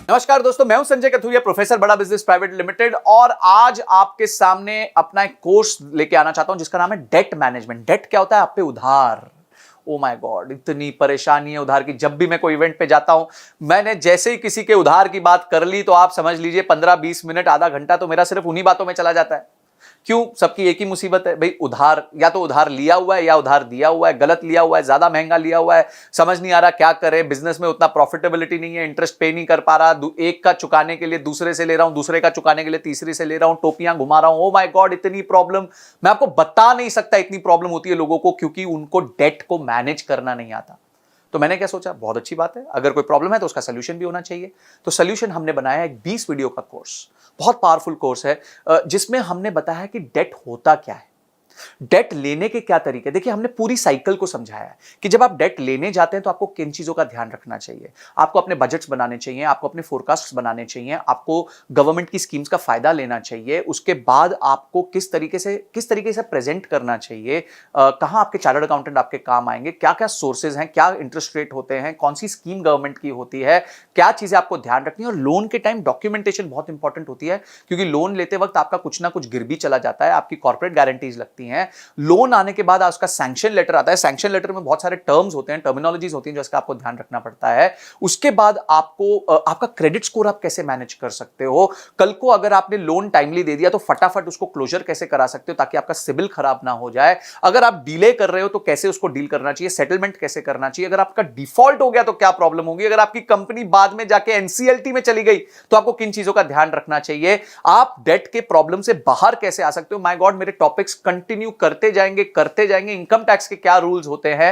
नमस्कार दोस्तों, मैं हूं संजय कथुरिया, प्रोफेसर बड़ा बिजनेस प्राइवेट लिमिटेड, और आज आपके सामने अपना एक कोर्स लेके आना चाहता हूं जिसका नाम है डेट मैनेजमेंट। डेट क्या होता है? आप पे उधार। ओ माय गॉड, इतनी परेशानी है उधार की। जब भी मैं कोई इवेंट पे जाता हूं, मैंने जैसे ही किसी के उधार की बात कर ली तो आप समझ लीजिए 15-20 मिनट, आधा घंटा तो मेरा सिर्फ उन्हीं बातों में चला जाता है। क्यों? सबकी एक ही मुसीबत है भाई, उधार। या तो उधार लिया हुआ है या उधार दिया हुआ है, गलत लिया हुआ है, ज्यादा महंगा लिया हुआ है, समझ नहीं आ रहा क्या करे। बिजनेस में उतना प्रॉफिटेबिलिटी नहीं है, इंटरेस्ट पे नहीं कर पा रहा, एक का चुकाने के लिए दूसरे से ले रहा हूं, दूसरे का चुकाने के लिए तीसरे से ले रहा हूं, टोपियां घुमा रहा हूं। ओ माय गॉड, इतनी प्रॉब्लम मैं आपको बता नहीं सकता। इतनी प्रॉब्लम होती है लोगों को क्योंकि उनको डेट को मैनेज करना नहीं आता। तो मैंने क्या सोचा, बहुत अच्छी बात है, अगर कोई प्रॉब्लम है तो उसका सोल्यूशन भी होना चाहिए। तो सोल्यूशन हमने बनाया एक 20 वीडियो का कोर्स, बहुत पावरफुल कोर्स है, जिसमें हमने बताया कि डेट होता क्या है, डेट लेने के क्या तरीके। देखिए, हमने पूरी साइकिल को समझाया है कि जब आप डेट लेने जाते हैं तो आपको किन चीजों का ध्यान रखना चाहिए। आपको अपने बजट्स बनाने चाहिए, आपको अपने फोरकास्ट्स बनाने चाहिए, आपको गवर्नमेंट की स्कीम्स का फायदा लेना चाहिए। उसके बाद आपको किस तरीके से प्रेजेंट करना चाहिए, कहां आपके चार्टर्ड अकाउंटेंट आपके काम आएंगे, क्या क्या सोर्सेज हैं, क्या इंटरेस्ट रेट होते हैं, कौन सी स्कीम गवर्नमेंट की होती है, क्या चीजें आपको ध्यान रखनी है। और लोन के टाइम डॉक्यूमेंटेशन बहुत इंपॉर्टेंट होती है, क्योंकि लोन लेते वक्त आपका कुछ ना कुछ गिर भी चला जाता है, आपकी कॉर्पोरेट गारंटीज लगती हैं। लोन आने के बाद उसका सैंक्शन लेटर आता है, सैंक्शन लेटर में बहुत सारे टर्म्स होते हैं, टर्मिनोलॉजीज होती हैं, जो इसका आपको ध्यान रखना पड़ता है। उसके बाद आपको आपका क्रेडिट स्कोर आप कैसे मैनेज कर सकते हो। कल को अगर आपने लोन टाइमली दे दिया तो फटाफट उसको क्लोजर कैसे करा सकते हो ताकि आपका सिबिल खराब ना हो जाए। अगर आप डिले कर रहे हो तो कैसे उसको डील करना चाहिए, सेटलमेंट कैसे करना चाहिए। अगर आपका डिफॉल्ट हो गया तो क्या प्रॉब्लम होगी, अगर आपकी कंपनी बाद में जाके एनसीएलटी में चली गई तो आपको किन चीजों का ध्यान रखना चाहिए, आप डेट के प्रॉब्लम से बाहर कैसे आ सकते हो। माय गॉड, मेरे टॉपिक्स कंटिन्यू करते जाएंगे। इनकम टैक्स के क्या रूल्स होते हैं,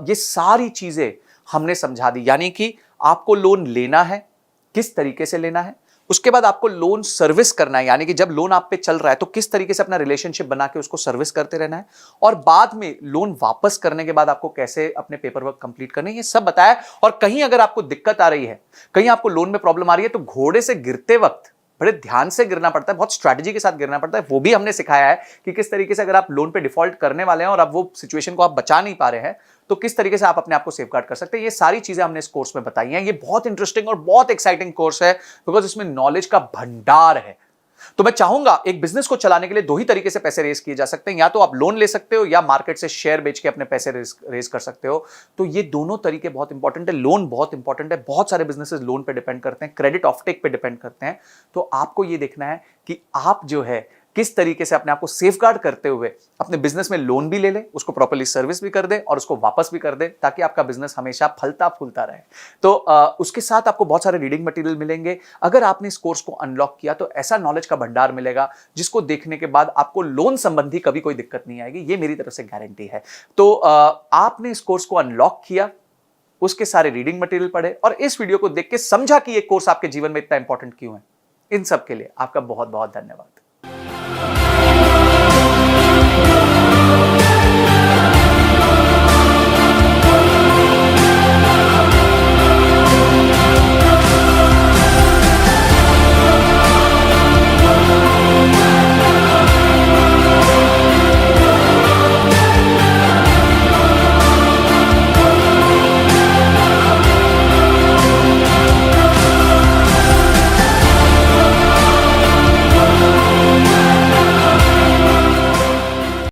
ये सारी चीजें हमने समझा दी। यानी कि आपको लोन लेना है, किस तरीके से लेना है, उसके बाद आपको लोन सर्विस करना है, यानी कि जब लोन आप पे चल रहा है तो किस तरीके से अपना रिलेशनशिप बना के उसको सर्विस करते रहना है, और बाद में लोन वापस करने के बाद आपको कैसे अपने पेपर वर्क कंप्लीट करने है, ये सब बताया। और कहीं अगर आपको दिक्कत आ रही है, कहीं आपको लोन में प्रॉब्लम आ रही है, तो घोड़े से गिरते वक्त बड़े ध्यान से गिरना पड़ता है, बहुत स्ट्रैटेजी के साथ गिरना पड़ता है। वो भी हमने सिखाया है कि किस तरीके से अगर आप लोन पे डिफॉल्ट करने वाले हैं और अब वो सिचुएशन को आप बचा नहीं पा रहे हैं तो किस तरीके से आप अपने आप को सेफगार्ड कर सकते हैं। ये सारी चीजें हमने इस कोर्स में बताई हैं। ये बहुत इंटरेस्टिंग और बहुत एक्साइटिंग कोर्स है बिकॉज इसमें नॉलेज का भंडार है। तो मैं चाहूंगा, एक बिजनेस को चलाने के लिए दो ही तरीके से पैसे रेज किए जा सकते हैं, या तो आप लोन ले सकते हो या मार्केट से शेयर बेच के अपने पैसे रेज कर सकते हो। तो ये दोनों तरीके बहुत इंपॉर्टेंट है। लोन बहुत इंपॉर्टेंट है, बहुत सारे बिजनेसेस लोन पे डिपेंड करते हैं, क्रेडिट ऑफटेक पे डिपेंड करते हैं। तो आपको ये देखना है कि आप जो है किस तरीके से अपने आप को सेफगार्ड करते हुए अपने बिजनेस में लोन भी ले लें, उसको प्रॉपर्ली सर्विस भी कर दें और उसको वापस भी कर दें, ताकि आपका बिजनेस हमेशा फलता फूलता रहे। तो उसके साथ आपको बहुत सारे रीडिंग मटेरियल मिलेंगे। अगर आपने इस कोर्स को अनलॉक किया तो ऐसा नॉलेज का भंडार मिलेगा जिसको देखने के बाद आपको लोन संबंधी कभी कोई दिक्कत नहीं आएगी, ये मेरी तरफ से गारंटी है। तो आपने इस कोर्स को अनलॉक किया, उसके सारे रीडिंग मटेरियल पढ़े और इस वीडियो को देख के समझा कि ये कोर्स आपके जीवन में इतना इंपॉर्टेंट क्यों है। इन सब के लिए आपका बहुत बहुत धन्यवाद।